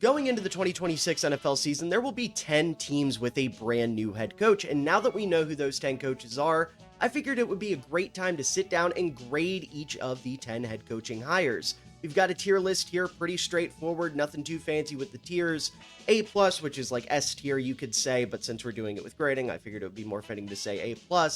Going into the 2026 NFL season, there will be 10 teams with a brand new head coach, and now that we know who those 10 coaches are, I figured it would be a great time to sit down and grade each of the 10 head coaching hires. We've got a tier list here, pretty straightforward, nothing too fancy with the tiers. A+, which is like S tier, you could say, but since we're doing it with grading, I figured it would be more fitting to say A+,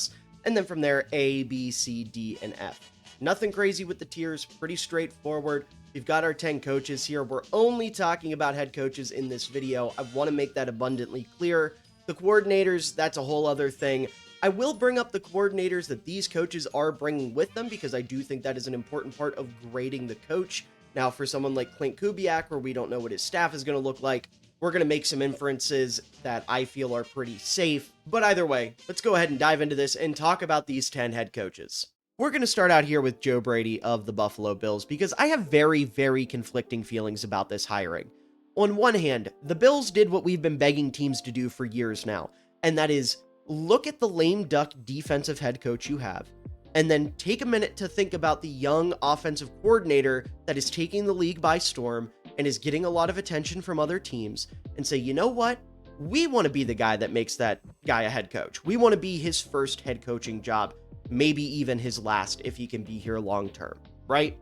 and then from there, A, B, C, D, and F. Nothing crazy with the tiers, pretty straightforward. We've got our 10 coaches here. We're only talking about head coaches in this video. I want to make that abundantly clear. The coordinators, that's a whole other thing. I will bring up the coordinators that these coaches are bringing with them because I do think that is an important part of grading the coach. Now, for someone like Clint Kubiak, where we don't know what his staff is going to look like, we're going to make some inferences that I feel are pretty safe. But either way, let's go ahead and dive into this and talk about these 10 head coaches. We're going to start out here with Joe Brady of the Buffalo Bills because I have very, very conflicting feelings about this hiring. On one hand, the Bills did what we've been begging teams to do for years now, and that is look at the lame duck defensive head coach you have, and then take a minute to think about the young offensive coordinator that is taking the league by storm and is getting a lot of attention from other teams, and say, you know what? We want to be the guy that makes that guy a head coach. We want to be his first head coaching job. Maybe even his last if he can be here long term, right?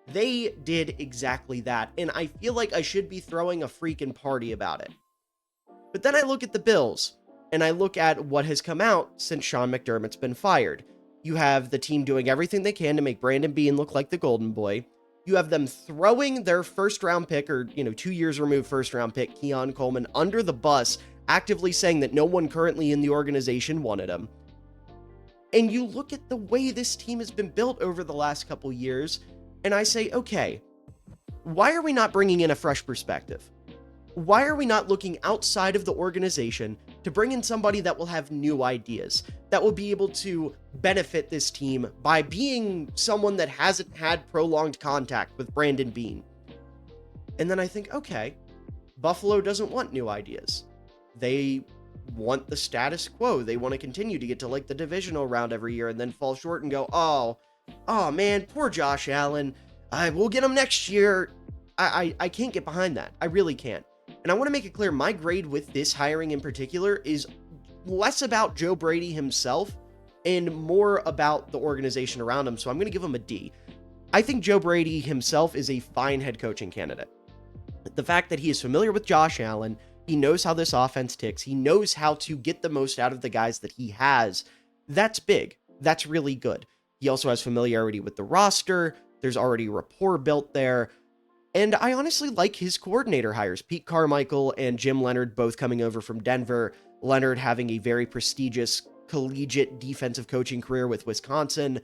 They did exactly that, and I feel like I should be throwing a freaking party about it. But then I look at the Bills, and I look at what has come out since Sean McDermott's been fired. You have the team doing everything they can to make Brandon Beane look like the golden boy. You have them throwing their first-round pick, or 2 years removed first-round pick, Keon Coleman, under the bus, actively saying that no one currently in the organization wanted him. And you look at the way this team has been built over the last couple years, and I say, okay, why are we not bringing in a fresh perspective? Why are we not looking outside of the organization to bring in somebody that will have new ideas, that will be able to benefit this team by being someone that hasn't had prolonged contact with Brandon Beane? And then I think, okay, Buffalo doesn't want new ideas. They want the status quo. They want to continue to get to like the divisional round every year and then fall short and go, oh man, poor Josh Allen. We'll get him next year. I can't get behind that. I really can't. And I want to make it clear, my grade with this hiring in particular is less about Joe Brady himself and more about the organization around him. So I'm going to give him a D. I think Joe Brady himself is a fine head coaching candidate. The fact that he is familiar with Josh Allen, he knows how this offense ticks. He knows how to get the most out of the guys that he has. That's big. That's really good. He also has familiarity with the roster. There's already rapport built there. And I honestly like his coordinator hires. Pete Carmichael and Jim Leonhard both coming over from Denver. Leonhard having a very prestigious collegiate defensive coaching career with Wisconsin.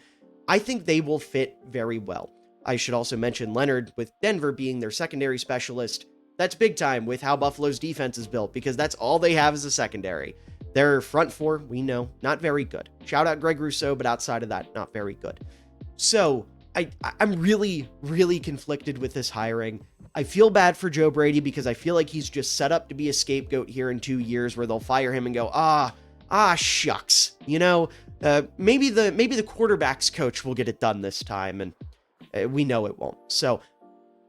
I think they will fit very well. I should also mention Leonhard with Denver being their secondary specialist. That's big time with how Buffalo's defense is built because that's all they have as a secondary. Their front four, we know, not very good. Shout out Greg Rousseau, but outside of that, not very good. So I'm really, really conflicted with this hiring. I feel bad for Joe Brady because I feel like he's just set up to be a scapegoat here in 2 years where they'll fire him and go, shucks. Maybe the quarterback's coach will get it done this time, and we know it won't. So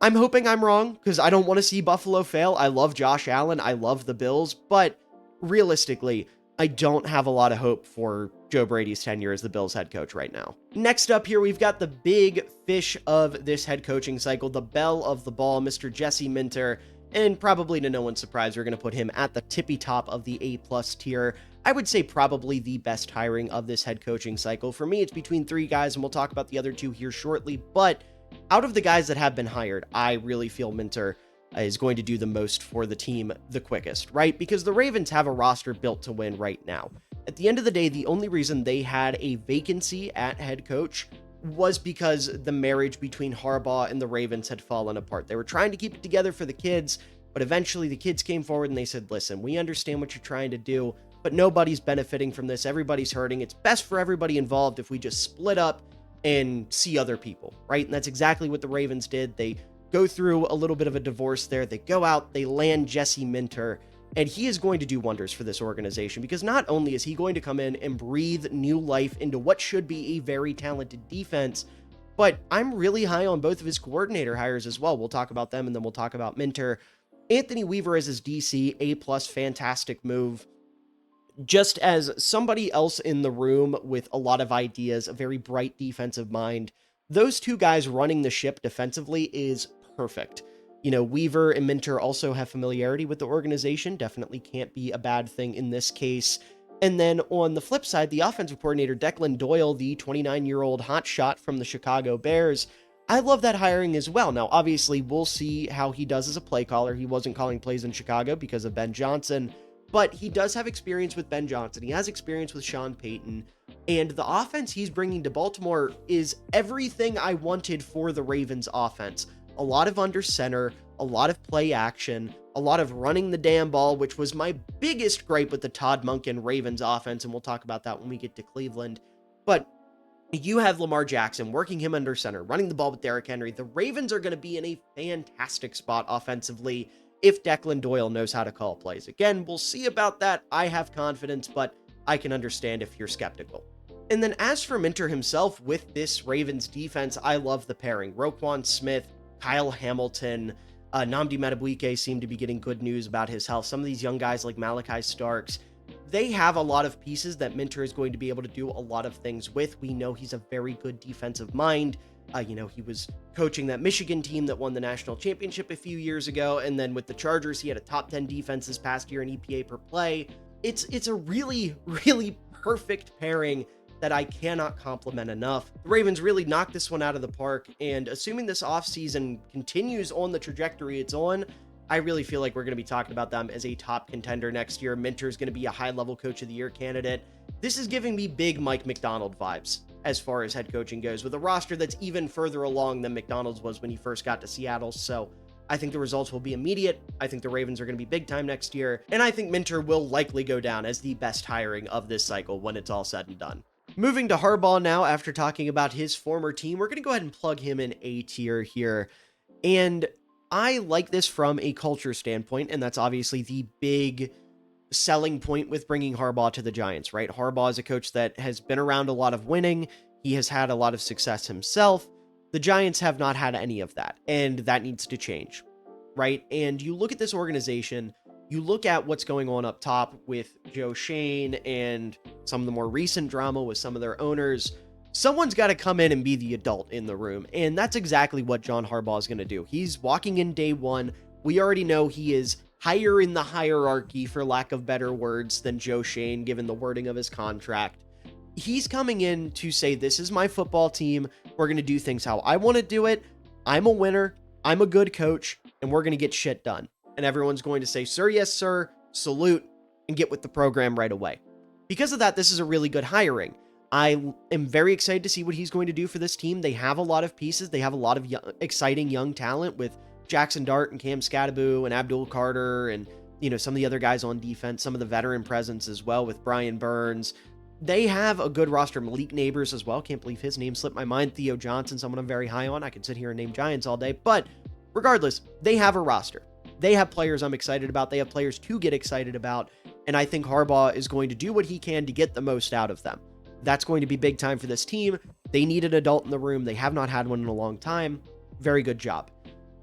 I'm hoping I'm wrong because I don't want to see Buffalo fail. I love Josh Allen. I love the Bills, but realistically, I don't have a lot of hope for Joe Brady's tenure as the Bills head coach right now. Next up here, we've got the big fish of this head coaching cycle, the belle of the ball, Mr. Jesse Minter, and probably to no one's surprise, we're going to put him at the tippy top of the A+ tier. I would say probably the best hiring of this head coaching cycle. For me, it's between 3 guys, and we'll talk about the other 2 here shortly, but out of the guys that have been hired, I really feel Minter is going to do the most for the team the quickest, right? Because the Ravens have a roster built to win right now. At the end of the day, the only reason they had a vacancy at head coach was because the marriage between Harbaugh and the Ravens had fallen apart. They were trying to keep it together for the kids, but eventually the kids came forward and they said, listen, we understand what you're trying to do, but nobody's benefiting from this. Everybody's hurting. It's best for everybody involved if we just split up and see other people, right? And that's exactly what the Ravens did. They go through a little bit of a divorce there. They go out, they land Jesse Minter, and he is going to do wonders for this organization because not only is he going to come in and breathe new life into what should be a very talented defense, but I'm really high on both of his coordinator hires as well. We'll talk about them and then we'll talk about Minter. Anthony Weaver as his DC, A+, fantastic move. Just as somebody else in the room with a lot of ideas, a very bright defensive mind, those two guys running the ship defensively is perfect. Weaver and Minter also have familiarity with the organization. Definitely can't be a bad thing in this case. And then on the flip side, the offensive coordinator, Declan Doyle, the 29-year-old hotshot from the Chicago Bears. I love that hiring as well. Now, obviously, we'll see how he does as a play caller. He wasn't calling plays in Chicago because of Ben Johnson, but he does have experience with Ben Johnson. He has experience with Sean Payton, and the offense he's bringing to Baltimore is everything I wanted for the Ravens offense. A lot of under center, a lot of play action, a lot of running the damn ball, which was my biggest gripe with the Todd Monken Ravens offense, and we'll talk about that when we get to Cleveland. But you have Lamar Jackson working him under center, running the ball with Derrick Henry. The Ravens are going to be in a fantastic spot offensively if Declan Doyle knows how to call plays. Again, we'll see about that. I have confidence, but I can understand if you're skeptical. And then as for Minter himself with this Ravens defense, I love the pairing. Roquan Smith, Kyle Hamilton, Nnamdi Madubuike seem to be getting good news about his health. Some of these young guys like Malachi Starks, they have a lot of pieces that Minter is going to be able to do a lot of things with. We know he's a very good defensive mind. He was coaching that Michigan team that won the national championship a few years ago. And then with the Chargers, he had a top 10 defense this past year in EPA per play. It's a really, really perfect pairing that I cannot compliment enough. The Ravens really knocked this one out of the park. And assuming this offseason continues on the trajectory it's on, I really feel like we're going to be talking about them as a top contender next year. Minter is going to be a high-level Coach of the Year candidate. This is giving me big Mike Macdonald vibes as far as head coaching goes, with a roster that's even further along than Macdonald's was when he first got to Seattle. So I think the results will be immediate. I think the Ravens are going to be big time next year. And I think Minter will likely go down as the best hiring of this cycle when it's all said and done. Moving to Harbaugh now, after talking about his former team, we're going to go ahead and plug him in A tier here. And I like this from a culture standpoint, and that's obviously the big selling point with bringing Harbaugh to the Giants, right? Harbaugh is a coach that has been around a lot of winning. He has had a lot of success himself. The Giants have not had any of that, and that needs to change, right? And you look at this organization, you look at what's going on up top with Joe Schoen and some of the more recent drama with some of their owners. Someone's got to come in and be the adult in the room, and that's exactly what John Harbaugh is going to do. He's walking in day one. We already know he is higher in the hierarchy, for lack of better words, than Joe Schoen, given the wording of his contract. He's coming in to say, this is my football team. We're going to do things how I want to do it. I'm a winner. I'm a good coach, and we're going to get shit done. And everyone's going to say, sir, yes, sir, salute, and get with the program right away. Because of that, this is a really good hiring. I am very excited to see what he's going to do for this team. They have a lot of pieces. They have a lot of exciting young talent with Jackson Dart and Cam Skattebo and Abdul Carter and, some of the other guys on defense, some of the veteran presence as well with Brian Burns. They have a good roster. Malik Neighbors as well. Can't believe his name slipped my mind. Theo Johnson, someone I'm very high on. I could sit here and name Giants all day. But regardless, they have a roster. They have players I'm excited about. They have players to get excited about. And I think Harbaugh is going to do what he can to get the most out of them. That's going to be big time for this team. They need an adult in the room. They have not had one in a long time. Very good job.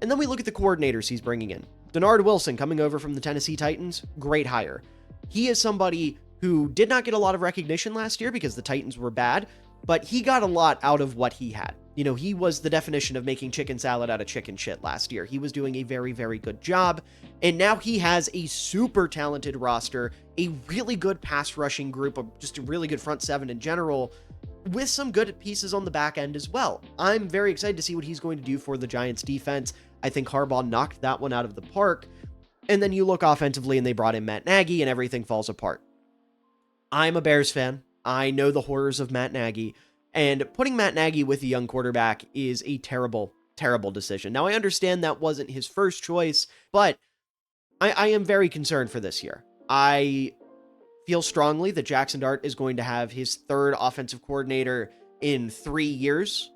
And then we look at the coordinators he's bringing in. Denard Wilson coming over from the Tennessee Titans. Great hire. He is somebody who did not get a lot of recognition last year because the Titans were bad, but he got a lot out of what he had. He was the definition of making chicken salad out of chicken shit last year. He was doing a very, very good job. And now he has a super talented roster, a really good pass rushing group, just a really good front seven in general, with some good pieces on the back end as well. I'm very excited to see what he's going to do for the Giants defense. I think Harbaugh knocked that one out of the park. And then you look offensively and they brought in Matt Nagy and everything falls apart. I'm a Bears fan. I know the horrors of Matt Nagy. And putting Matt Nagy with a young quarterback is a terrible, terrible decision. Now, I understand that wasn't his first choice, but I am very concerned for this year. I feel strongly that Jackson Dart is going to have his third offensive coordinator in 3 years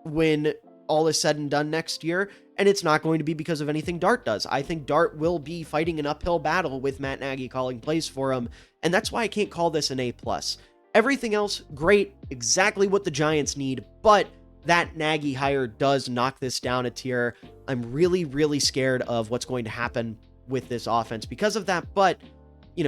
when all is said and done next year, and it's not going to be because of anything Dart does. I think Dart will be fighting an uphill battle with Matt Nagy calling plays for him, and that's why I can't call this an A+. Everything else, great, exactly what the Giants need, but that Nagy hire does knock this down a tier. I'm really, really scared of what's going to happen with this offense because of that, but,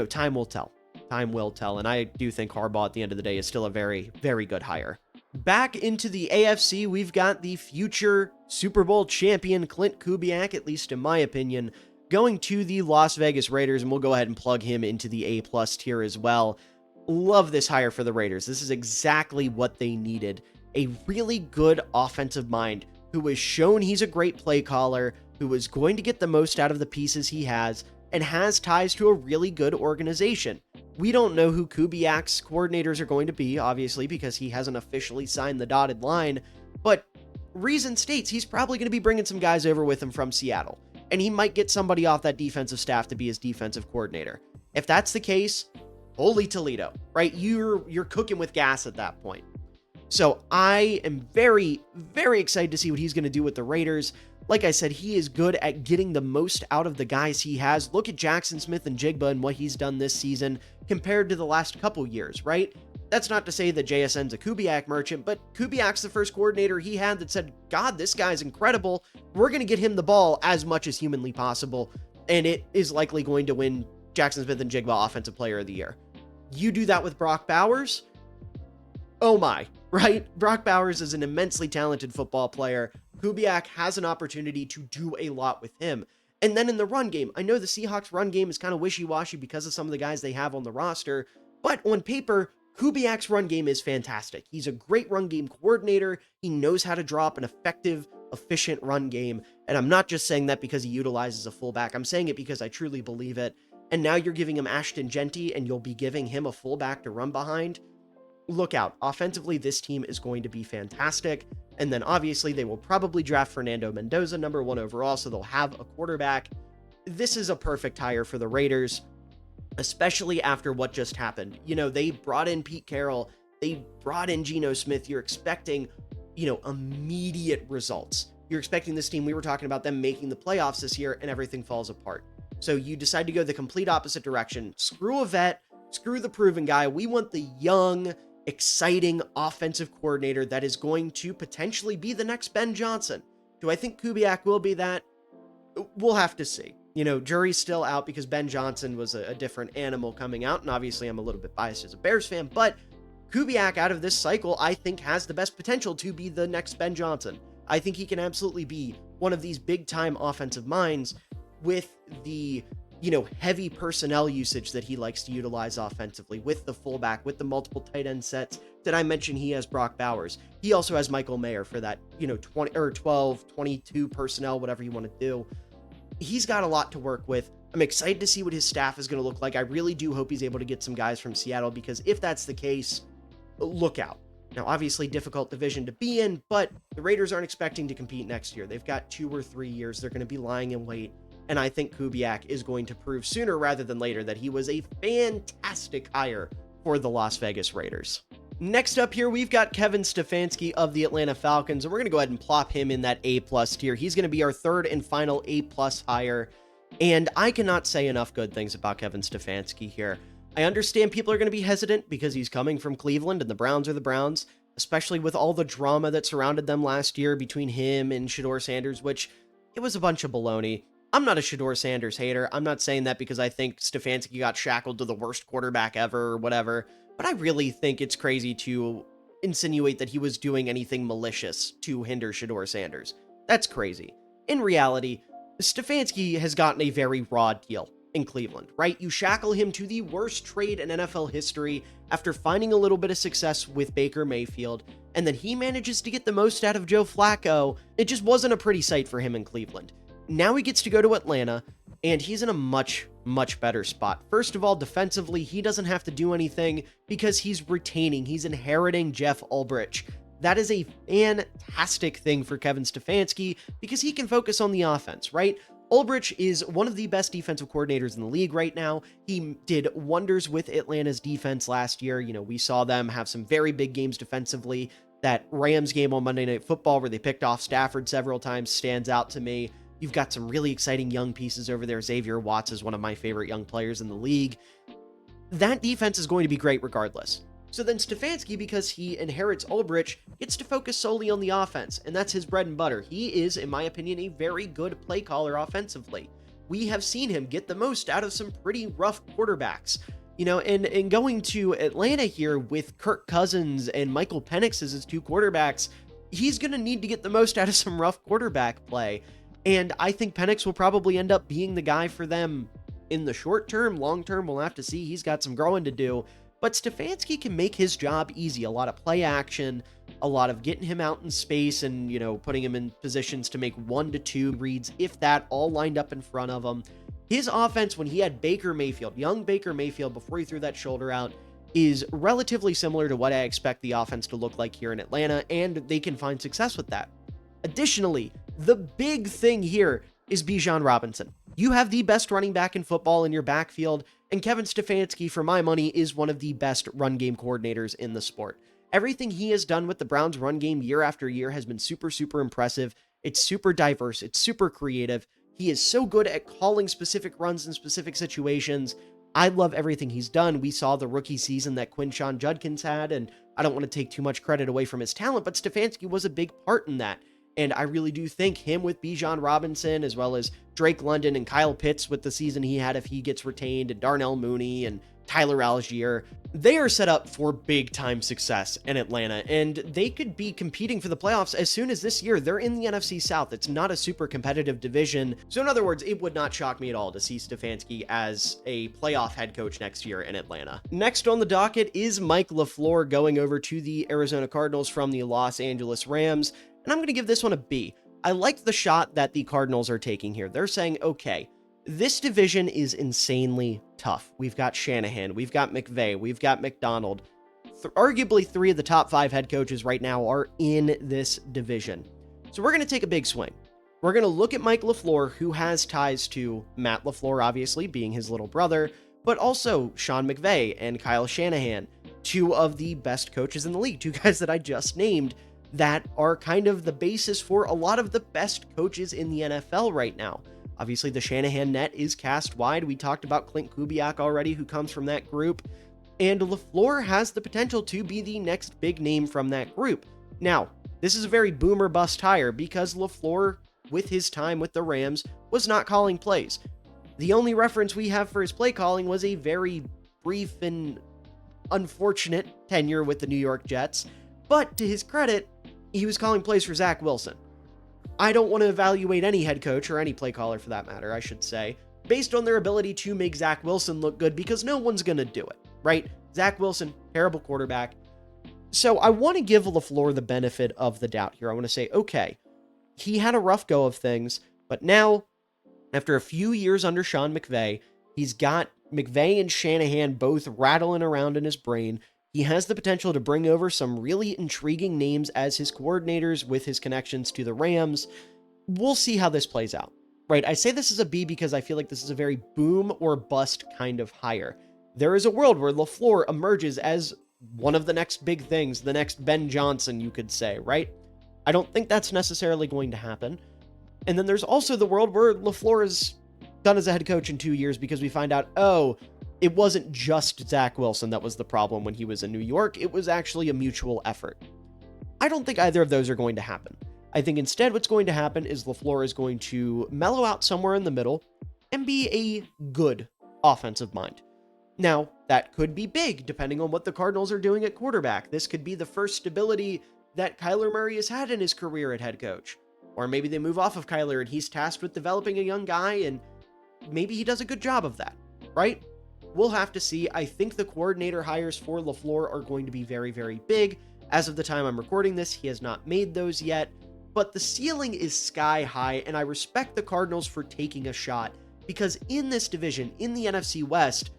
time will tell. Time will tell, and I do think Harbaugh at the end of the day is still a very, very good hire. Back into the AFC, we've got the future Super Bowl champion Clint Kubiak, at least in my opinion, going to the Las Vegas Raiders, and we'll go ahead and plug him into the A+ tier as well. Love this hire for the Raiders. This is exactly what they needed. A really good offensive mind who has shown he's a great play caller, who is going to get the most out of the pieces he has, and has ties to a really good organization. We don't know who Kubiak's coordinators are going to be, obviously, because he hasn't officially signed the dotted line, but reason states he's probably going to be bringing some guys over with him from Seattle, and he might get somebody off that defensive staff to be his defensive coordinator. If that's the case, holy Toledo, right? You're cooking with gas at that point. So I am very, very excited to see what he's going to do with the Raiders. Like I said, he is good at getting the most out of the guys he has. Look at Jackson Smith and Jigba and what he's done this season compared to the last couple years, right? That's not to say that JSN's a Kubiak merchant, but Kubiak's the first coordinator he had that said, God, this guy's incredible. We're going to get him the ball as much as humanly possible, and it is likely going to win Jackson Smith and Jigba Offensive Player of the Year. You do that with Brock Bowers? Oh my, right? Brock Bowers is an immensely talented football player. Kubiak has an opportunity to do a lot with him. And then in the run game, I know the Seahawks run game is kind of wishy-washy because of some of the guys they have on the roster, but on paper, Kubiak's run game is fantastic. He's a great run game coordinator. He knows how to draw up an effective, efficient run game. And I'm not just saying that because he utilizes a fullback. I'm saying it because I truly believe it. And now you're giving him Ashton Genty, and you'll be giving him a fullback to run behind. Look out. Offensively, this team is going to be fantastic. And then obviously they will probably draft Fernando Mendoza, number 1 overall, so they'll have a quarterback. This is a perfect hire for the Raiders, especially after what just happened. They brought in Pete Carroll. They brought in Geno Smith. You're expecting, immediate results. You're expecting this team, we were talking about them making the playoffs this year, and everything falls apart. So you decide to go the complete opposite direction. Screw a vet. Screw the proven guy. We want the young, exciting offensive coordinator that is going to potentially be the next Ben Johnson. Do I think Kubiak will be that? We'll have to see. Jury's still out because Ben Johnson was a different animal coming out, and obviously I'm a little bit biased as a Bears fan, but Kubiak out of this cycle, I think, has the best potential to be the next Ben Johnson. I think he can absolutely be one of these big-time offensive minds with the heavy personnel usage that he likes to utilize offensively, with the fullback, with the multiple tight end sets. Did I mention he has Brock Bowers? He also has Michael Mayer for that, 20 or 12, 22 personnel, whatever you want to do. He's got a lot to work with. I'm excited to see what his staff is going to look like. I really do hope he's able to get some guys from Seattle, because if that's the case, look out. Now, obviously, difficult division to be in, but the Raiders aren't expecting to compete next year. They've got 2 or 3 years. They're going to be lying in wait. And I think Kubiak is going to prove sooner rather than later that he was a fantastic hire for the Las Vegas Raiders. Next up here, we've got Kevin Stefanski of the Atlanta Falcons, and we're going to go ahead and plop him in that A+ tier. He's going to be our third and final A+ hire, and I cannot say enough good things about Kevin Stefanski here. I understand people are going to be hesitant because he's coming from Cleveland, and the Browns are the Browns, especially with all the drama that surrounded them last year between him and Shedeur Sanders, which it was a bunch of baloney. I'm not a Shedeur Sanders hater. I'm not saying that because I think Stefanski got shackled to the worst quarterback ever or whatever, but I really think it's crazy to insinuate that he was doing anything malicious to hinder Shedeur Sanders. That's crazy. In reality, Stefanski has gotten a very raw deal in Cleveland, right? You shackle him to the worst trade in NFL history after finding a little bit of success with Baker Mayfield, and then he manages to get the most out of Joe Flacco. It just wasn't a pretty sight for him in Cleveland. Now he gets to go to Atlanta, and he's in a much, much better spot. First of all, defensively, he doesn't have to do anything because he's inheriting Jeff Ulbrich. That is a fantastic thing for Kevin Stefanski because he can focus on the offense, right? Ulbrich is one of the best defensive coordinators in the league right now. He did wonders with Atlanta's defense last year. We saw them have some very big games defensively. That Rams game on Monday Night Football where they picked off Stafford several times stands out to me. You've got some really exciting young pieces over there. Xavier Watts is one of my favorite young players in the league. That defense is going to be great regardless. So then Stefanski, because he inherits Ulbrich, gets to focus solely on the offense, and that's his bread and butter. He is, in my opinion, a very good play caller offensively. we have seen him get the most out of some pretty rough quarterbacks. And going to Atlanta here with Kirk Cousins and Michael Penix as his two quarterbacks, he's going to need to get the most out of some rough quarterback play. And I think Penix will probably end up being the guy for them in the short term. Long term, we'll have to see. He's got some growing to do. But Stefanski can make his job easy. A lot of play action, a lot of getting him out in space and, putting him in positions to make 1 to 2 reads, if that, all lined up in front of him. His offense, when he had Baker Mayfield, young Baker Mayfield, before he threw that shoulder out, is relatively similar to what I expect the offense to look like here in Atlanta, and they can find success with that. Additionally, the big thing here is Bijan Robinson. You have the best running back in football in your backfield, and Kevin Stefanski, for my money, is one of the best run game coordinators in the sport. Everything he has done with the Browns run game year after year has been super, super impressive. It's super diverse. It's super creative. He is so good at calling specific runs in specific situations. I love everything he's done. We saw the rookie season that Quinshon Judkins had, and I don't want to take too much credit away from his talent, but Stefanski was a big part in that. And I really do think him with Bijan Robinson, as well as Drake London and Kyle Pitts with the season he had if he gets retained, and Darnell Mooney and Tyler Algier, they are set up for big time success in Atlanta, and they could be competing for the playoffs as soon as this year. They're in the NFC South. It's not a super competitive division. So in other words, it would not shock me at all to see Stefanski as a playoff head coach next year in Atlanta. Next on the docket is Mike LaFleur going over to the Arizona Cardinals from the Los Angeles Rams. And I'm going to give this one a B. I like the shot that the Cardinals are taking here. They're saying, okay, this division is insanely tough. We've got Shanahan, we've got McVay, we've got McDonald. Arguably 3 of the top 5 head coaches right now are in this division. So we're going to take a big swing. We're going to look at Mike LaFleur, who has ties to Matt LaFleur, obviously, being his little brother, but also Sean McVay and Kyle Shanahan, 2 of the best coaches in the league, 2 guys that I just named that are kind of the basis for a lot of the best coaches in the NFL right now. Obviously, the Shanahan net is cast wide. We talked about Clint Kubiak already, who comes from that group. And LaFleur has the potential to be the next big name from that group. Now, this is a very boom or bust hire because LaFleur, with his time with the Rams, was not calling plays. The only reference we have for his play calling was a very brief and unfortunate tenure with the New York Jets. But to his credit, he was calling plays for Zach Wilson. I don't want to evaluate any head coach or any play caller for that matter, I should say, based on their ability to make Zach Wilson look good, because no one's going to do it, right? Zach Wilson, terrible quarterback. So I want to give LaFleur the benefit of the doubt here. I want to say, okay, he had a rough go of things, but now, after a few years under Sean McVay, he's got McVay and Shanahan both rattling around in his brain. He has the potential to bring over some really intriguing names as his coordinators with his connections to the Rams. We'll see how this plays out, right? I say this is a B because I feel like this is a very boom or bust kind of hire. There is a world where LaFleur emerges as one of the next big things, the next Ben Johnson, you could say, right? I don't think that's necessarily going to happen. And then there's also the world where LaFleur is done as a head coach in 2 years because we find out, oh, it wasn't just Zach Wilson that was the problem when he was in New York. It was actually a mutual effort. I don't think either of those are going to happen. I think instead what's going to happen is LaFleur is going to mellow out somewhere in the middle and be a good offensive mind. Now, that could be big depending on what the Cardinals are doing at quarterback. This could be the first stability that Kyler Murray has had in his career at head coach. Or maybe they move off of Kyler and he's tasked with developing a young guy and maybe he does a good job of that, right? We'll have to see. I think the coordinator hires for LaFleur are going to be very, very big. As of the time I'm recording this, he has not made those yet, but the ceiling is sky high, and I respect the Cardinals for taking a shot, because in this division, in the NFC West,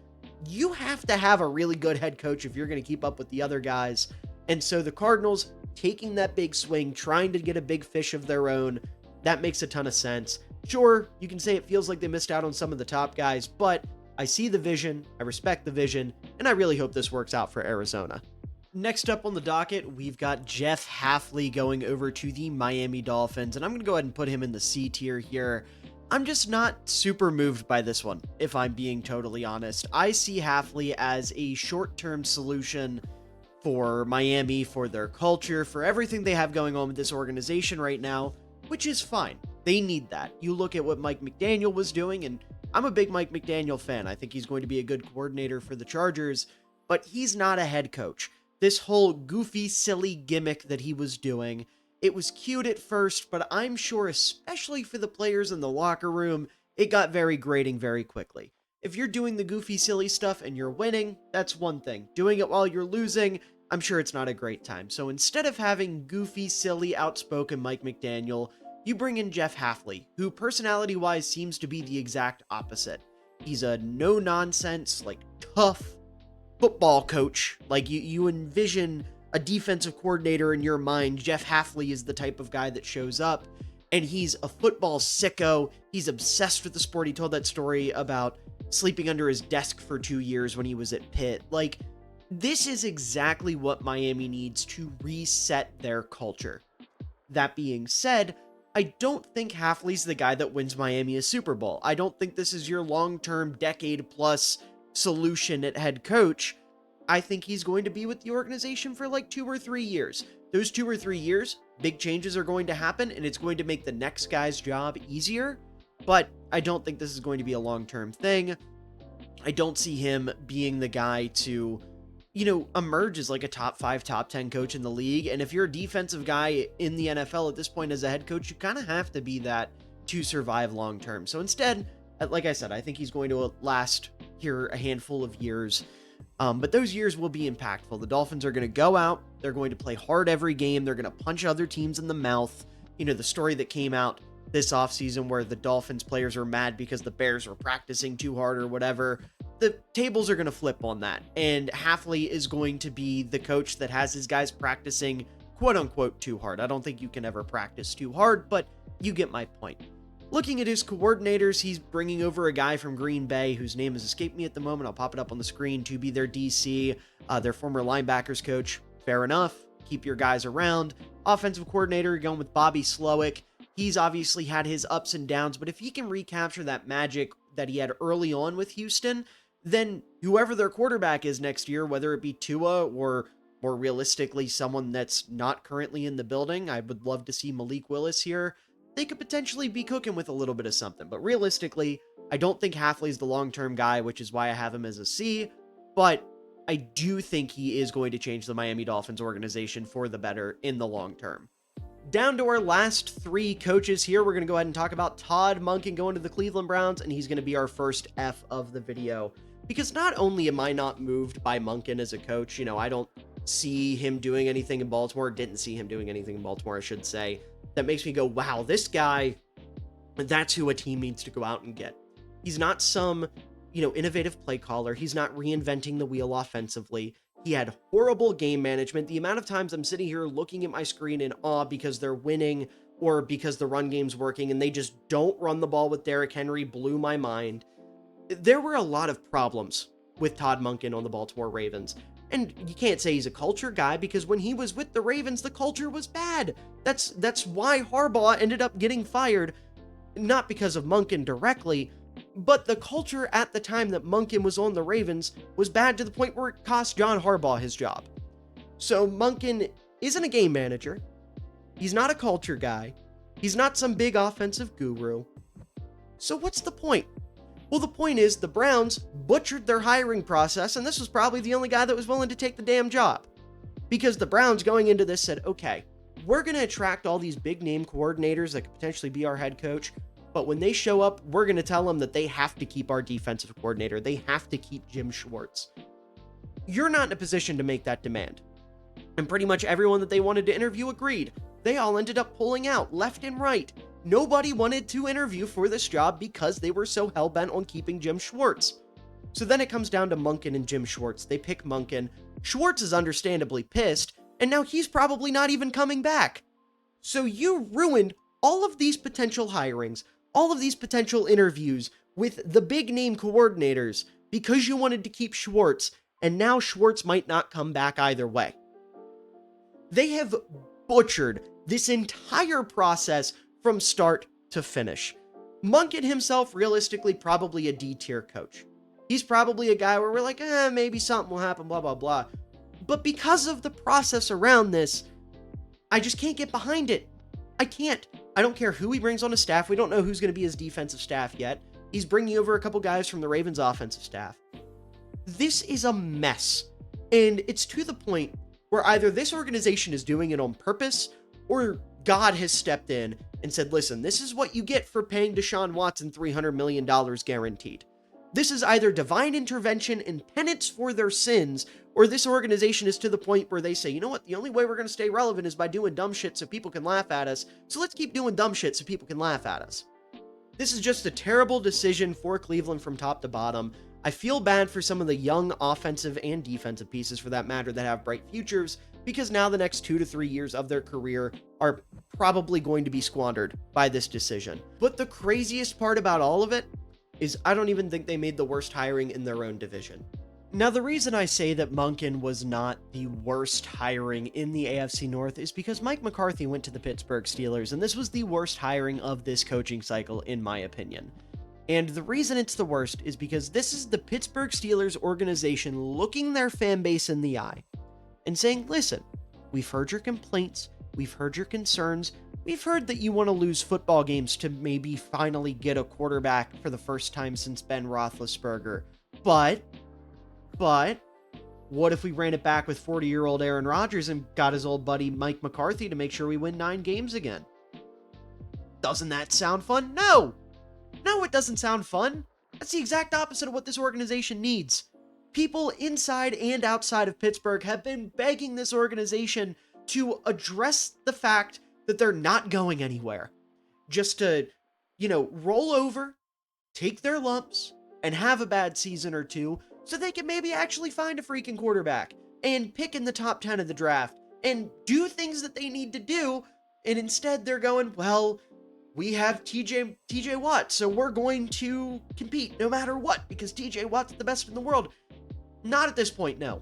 you have to have a really good head coach if you're going to keep up with the other guys. And so the Cardinals taking that big swing, trying to get a big fish of their own, that makes a ton of sense. Sure, you can say it feels like they missed out on some of the top guys, but I see the vision, I respect the vision, and I really hope this works out for Arizona. Next up on the docket, we've got Jeff Hafley going over to the Miami Dolphins, and I'm going to go ahead and put him in the C tier here. I'm just not super moved by this one, if I'm being totally honest. I see Hafley as a short-term solution for Miami, for their culture, for everything they have going on with this organization right now, which is fine. They need that. You look at what Mike McDaniel was doing, and I'm a big Mike McDaniel fan. I think he's going to be a good coordinator for the Chargers, but he's not a head coach. This whole goofy, silly gimmick that he was doing, it was cute at first, but I'm sure, especially for the players in the locker room, it got very grating very quickly. If you're doing the goofy, silly stuff and you're winning, that's one thing. Doing it while you're losing, I'm sure it's not a great time. So instead of having goofy, silly, outspoken Mike McDaniel, you bring in Jeff Hafley, who personality-wise seems to be the exact opposite. He's a no-nonsense, like, tough football coach. Like, you envision a defensive coordinator in your mind. Jeff Hafley is the type of guy that shows up, and he's a football sicko. He's obsessed with the sport. He told that story about sleeping under his desk for 2 years when he was at Pitt. Like, this is exactly what Miami needs to reset their culture. That being said, I don't think Hafley's the guy that wins Miami a Super Bowl. I don't think this is your long-term, decade-plus solution at head coach. I think he's going to be with the organization for like 2 or 3 years. Those 2 or 3 years, big changes are going to happen, and it's going to make the next guy's job easier. But I don't think this is going to be a long-term thing. I don't see him being the guy to, emerge as like a top 5, top 10 coach in the league. And if you're a defensive guy in the NFL at this point as a head coach, you kind of have to be that to survive long-term. So instead, like I said, I think he's going to last here a handful of years. But those years will be impactful. The Dolphins are going to go out. They're going to play hard every game. They're going to punch other teams in the mouth. The story that came out this offseason where the Dolphins players were mad because the Bears were practicing too hard or whatever. The tables are going to flip on that. And Hafley is going to be the coach that has his guys practicing quote unquote too hard. I don't think you can ever practice too hard, but you get my point. Looking at his coordinators, he's bringing over a guy from Green Bay whose name has escaped me at the moment. I'll pop it up on the screen to be their DC, their former linebackers coach. Fair enough. Keep your guys around. Offensive coordinator, you're going with Bobby Slowick. He's obviously had his ups and downs, but if he can recapture that magic that he had early on with Houston, then whoever their quarterback is next year, whether it be Tua or more realistically someone that's not currently in the building, I would love to see Malik Willis here, they could potentially be cooking with a little bit of something. But realistically, I don't think Hafley's the long-term guy, which is why I have him as a C, but I do think he is going to change the Miami Dolphins organization for the better in the long term. Down to our last 3 coaches here. We're going to go ahead and talk about Todd Monken going to the Cleveland Browns, and he's going to be our first F of the video. Because not only am I not moved by Monken as a coach, I don't see him doing anything in Baltimore, didn't see him doing anything in Baltimore, I should say, that makes me go, wow, this guy, that's who a team needs to go out and get. He's not some, innovative play caller. He's not reinventing the wheel offensively. He had horrible game management. The amount of times I'm sitting here looking at my screen in awe because they're winning or because the run game's working and they just don't run the ball with Derrick Henry blew my mind. There were a lot of problems with Todd Monken on the Baltimore Ravens. And you can't say he's a culture guy because when he was with the Ravens, the culture was bad. That's why Harbaugh ended up getting fired, not because of Monken directly, but the culture at the time that Monken was on the Ravens was bad to the point where it cost John Harbaugh his job. So Monken isn't a game manager. He's not a culture guy. He's not some big offensive guru. So what's the point? Well, the point is the Browns butchered their hiring process, and this was probably the only guy that was willing to take the damn job. Because the Browns going into this said, okay, we're going to attract all these big name coordinators that could potentially be our head coach, but when they show up, we're going to tell them that they have to keep our defensive coordinator. They have to keep Jim Schwartz. You're not in a position to make that demand. And pretty much everyone that they wanted to interview agreed. They all ended up pulling out left and right. Nobody wanted to interview for this job because they were so hell-bent on keeping Jim Schwartz. So then it comes down to Monken and Jim Schwartz. They pick Monken. Schwartz is understandably pissed, and now he's probably not even coming back. So you ruined all of these potential hirings, all of these potential interviews with the big-name coordinators because you wanted to keep Schwartz, and now Schwartz might not come back either way. They have butchered this entire process from start to finish. Monken himself, realistically, probably a D-tier coach. He's probably a guy where we're like, maybe something will happen, blah, blah, blah. But because of the process around this, I just can't get behind it. I can't. I don't care who he brings on his staff. We don't know who's going to be his defensive staff yet. He's bringing over a couple guys from the Ravens offensive staff. This is a mess. And it's to the point where either this organization is doing it on purpose or God has stepped in and said, listen, this is what you get for paying Deshaun Watson $300 million guaranteed. This is either divine intervention and penance for their sins, or this organization is to the point where they say, you know what, the only way we're going to stay relevant is by doing dumb shit so people can laugh at us, so let's keep doing dumb shit so people can laugh at us. This is just a terrible decision for Cleveland from top to bottom. I feel bad for some of the young offensive and defensive pieces, for that matter, that have bright futures, because now the next 2 to 3 years of their career are probably going to be squandered by this decision. But the craziest part about all of it is I don't even think they made the worst hiring in their own division. Now, the reason I say that Monken was not the worst hiring in the AFC North is because Mike McCarthy went to the Pittsburgh Steelers, and this was the worst hiring of this coaching cycle, in my opinion. And the reason it's the worst is because this is the Pittsburgh Steelers organization looking their fan base in the eye and saying, listen, we've heard your complaints, we've heard your concerns, we've heard that you want to lose football games to maybe finally get a quarterback for the first time since Ben Roethlisberger. But, what if we ran it back with 40-year-old Aaron Rodgers and got his old buddy Mike McCarthy to make sure we win 9 games again? Doesn't that sound fun? No, it doesn't sound fun. That's the exact opposite of what this organization needs. People inside and outside of Pittsburgh have been begging this organization to address the fact that they're not going anywhere. Just to, roll over, take their lumps, and have a bad season or two so they can maybe actually find a freaking quarterback and pick in the top 10 of the draft and do things that they need to do. And instead they're going, well, we have TJ Watt, so we're going to compete no matter what because TJ Watt's the best in the world. Not at this point, no.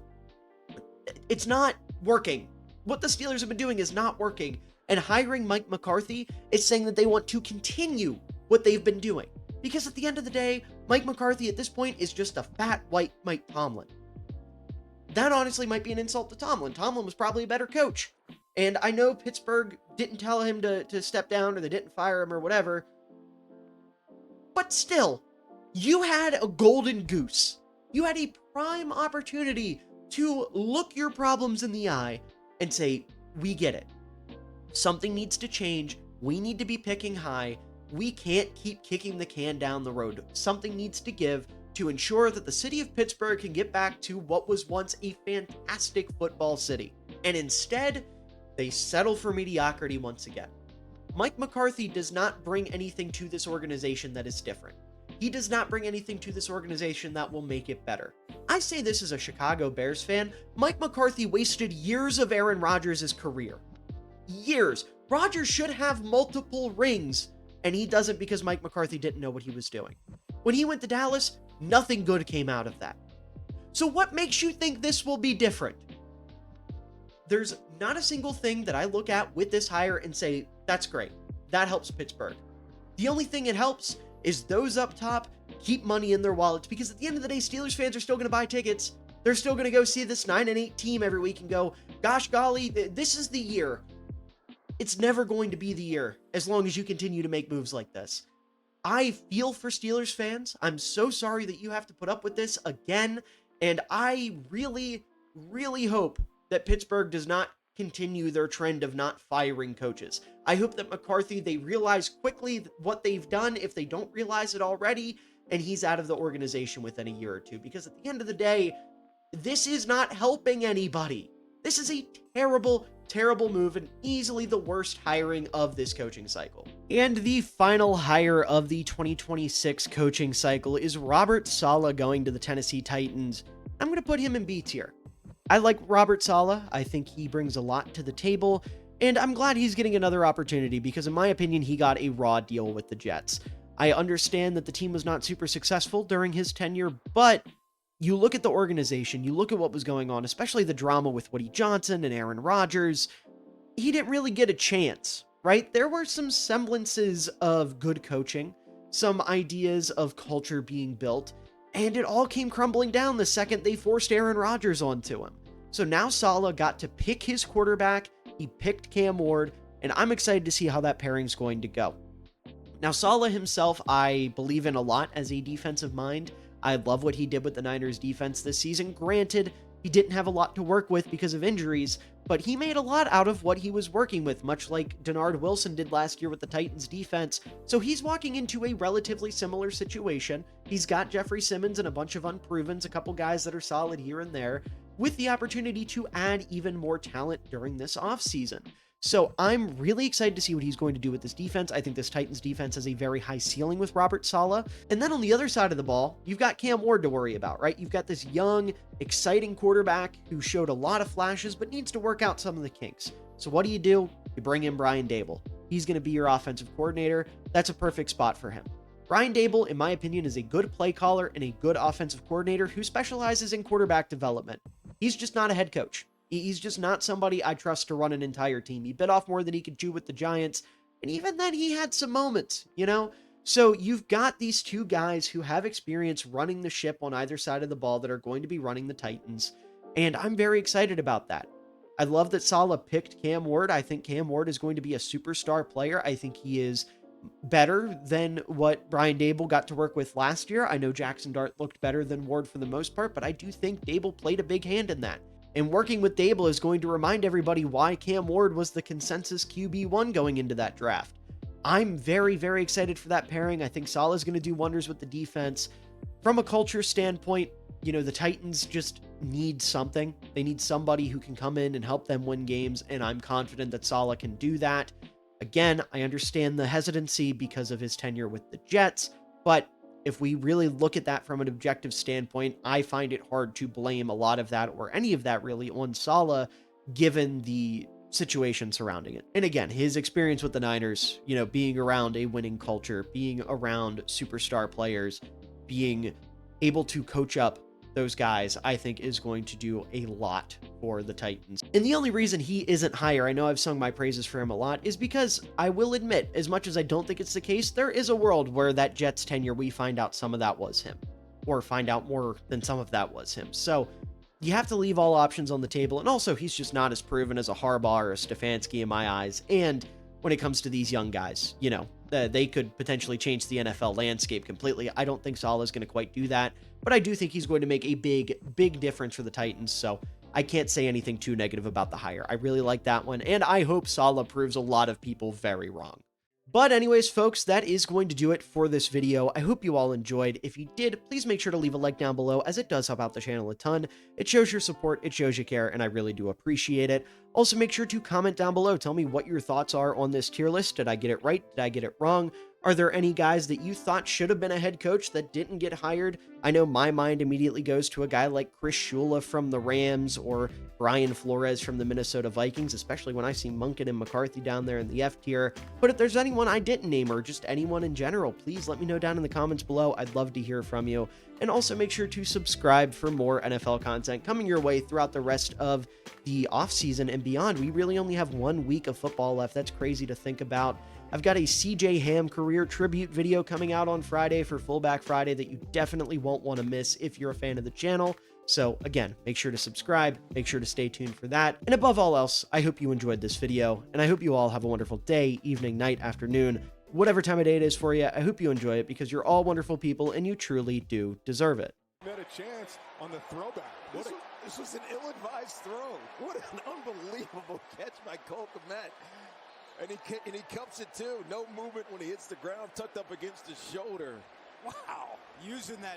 It's not working. What the Steelers have been doing is not working. And hiring Mike McCarthy is saying that they want to continue what they've been doing. Because at the end of the day, Mike McCarthy at this point is just a fat white Mike Tomlin. That honestly might be an insult to Tomlin. Tomlin was probably a better coach. And I know Pittsburgh didn't tell him to step down, or they didn't fire him or whatever. But still, you had a golden goose. You had a prime opportunity to look your problems in the eye and say, we get it. Something needs to change. We need to be picking high. We can't keep kicking the can down the road. Something needs to give to ensure that the city of Pittsburgh can get back to what was once a fantastic football city. And instead, they settle for mediocrity once again. Mike McCarthy does not bring anything to this organization that is different. He does not bring anything to this organization that will make it better. I say this as a Chicago Bears fan. Mike McCarthy wasted years of Aaron Rodgers' career. Years. Rodgers should have multiple rings, and he doesn't because Mike McCarthy didn't know what he was doing. When he went to Dallas, nothing good came out of that. So what makes you think this will be different? There's not a single thing that I look at with this hire and say, that's great. That helps Pittsburgh. The only thing it helps is those up top keep money in their wallets, because at the end of the day, Steelers fans are still going to buy tickets. They're still going to go see this 9-8 team every week and go, gosh golly, this is the year. It's never going to be the year as long as you continue to make moves like this. I feel for Steelers fans. I'm so sorry that you have to put up with this again. And I really, really hope that Pittsburgh does not continue their trend of not firing coaches. I hope that McCarthy, they realize quickly what they've done if they don't realize it already, and he's out of the organization within a year or two. Because at the end of the day, this is not helping anybody. This is a terrible, terrible move and easily the worst hiring of this coaching cycle. And the final hire of the 2026 coaching cycle is Robert Saleh going to the Tennessee Titans. I'm going to put him in B tier. I like Robert Saleh. I think he brings a lot to the table, and I'm glad he's getting another opportunity because in my opinion, he got a raw deal with the Jets. I understand that the team was not super successful during his tenure, but you look at the organization, you look at what was going on, especially the drama with Woody Johnson and Aaron Rodgers, he didn't really get a chance, right? There were some semblances of good coaching, some ideas of culture being built, and it all came crumbling down the second they forced Aaron Rodgers onto him. So now Saleh got to pick his quarterback, he picked Cam Ward, and I'm excited to see how that pairing's going to go. Now, Saleh himself, I believe in a lot as a defensive mind. I love what he did with the Niners defense this season. Granted, he didn't have a lot to work with because of injuries, but he made a lot out of what he was working with, much like Denard Wilson did last year with the Titans defense. So he's walking into a relatively similar situation. He's got Jeffrey Simmons and a bunch of unprovens, a couple guys that are solid here and there, with the opportunity to add even more talent during this offseason. So I'm really excited to see what he's going to do with this defense. I think this Titans defense has a very high ceiling with Robert Saleh. And then on the other side of the ball, you've got Cam Ward to worry about, right? You've got this young, exciting quarterback who showed a lot of flashes, but needs to work out some of the kinks. So what do? You bring in Brian Daboll. He's going to be your offensive coordinator. That's a perfect spot for him. Brian Daboll, in my opinion, is a good play caller and a good offensive coordinator who specializes in quarterback development. He's just not a head coach. He's just not somebody I trust to run an entire team. He bit off more than he could chew with the Giants, and even then he had some moments, you know? So you've got these two guys who have experience running the ship on either side of the ball that are going to be running the Titans, and I'm very excited about that. I love that Saleh picked Cam Ward. I think Cam Ward is going to be a superstar player. I think he is better than what Brian Daboll got to work with last year. I know Jackson Dart looked better than Ward for the most part, but I do think Daboll played a big hand in that. And working with Daboll is going to remind everybody why Cam Ward was the consensus QB1 going into that draft. I'm very, very excited for that pairing. I think Saleh is going to do wonders with the defense. From a culture standpoint, you know, the Titans just need something. They need somebody who can come in and help them win games, and I'm confident that Saleh can do that. Again, I understand the hesitancy because of his tenure with the Jets, but if we really look at that from an objective standpoint, I find it hard to blame a lot of that or any of that really on Saleh, given the situation surrounding it. And again, his experience with the Niners, you know, being around a winning culture, being around superstar players, being able to coach up those guys, I think is going to do a lot for the Titans. And the only reason he isn't higher, I know I've sung my praises for him a lot, is because I will admit, as much as I don't think it's the case, there is a world where that Jets tenure, we find out some of that was him, or find out more than some of that was him. So you have to leave all options on the table. And also, he's just not as proven as a Harbaugh or a Stefanski in my eyes. And when it comes to these young guys, you know, they could potentially change the NFL landscape completely. I don't think Saleh is going to quite do that, but I do think he's going to make a big difference for the Titans. So I can't say anything too negative about the hire. I really like that one, and I hope Saleh proves a lot of people very wrong. But anyways, folks, that is going to do it for this video. I hope you all enjoyed. If you did, please make sure to leave a like down below, as it does help out the channel a ton. It shows your support, it shows you care, and I really do appreciate it. Also, make sure to comment down below. Tell me what your thoughts are on this tier list. Did I get it right? Did I get it wrong? Are there any guys that you thought should have been a head coach that didn't get hired? I know my mind immediately goes to a guy like Chris Shula from the Rams or Brian Flores from the Minnesota Vikings, especially when I see Munkin and McCarthy down there in the F tier. But if there's anyone I didn't name or just anyone in general, please let me know down in the comments below. I'd love to hear from you. And also make sure to subscribe for more NFL content coming your way throughout the rest of the offseason and beyond. We really only have 1 week of football left. That's crazy to think about. I've got a CJ Ham career tribute video coming out on Friday for Fullback Friday that you definitely won't want to miss if you're a fan of the channel. So again, make sure to subscribe, make sure to stay tuned for that. And above all else, I hope you enjoyed this video, and I hope you all have a wonderful day, evening, night, afternoon, whatever time of day it is for you. I hope you enjoy it because you're all wonderful people and you truly do deserve it. Had a chance on the throwback. This was an ill-advised throw. What an unbelievable catch by Cole Kmet. And he cups it too. No movement when he hits the ground, tucked up against his shoulder. Wow. Using that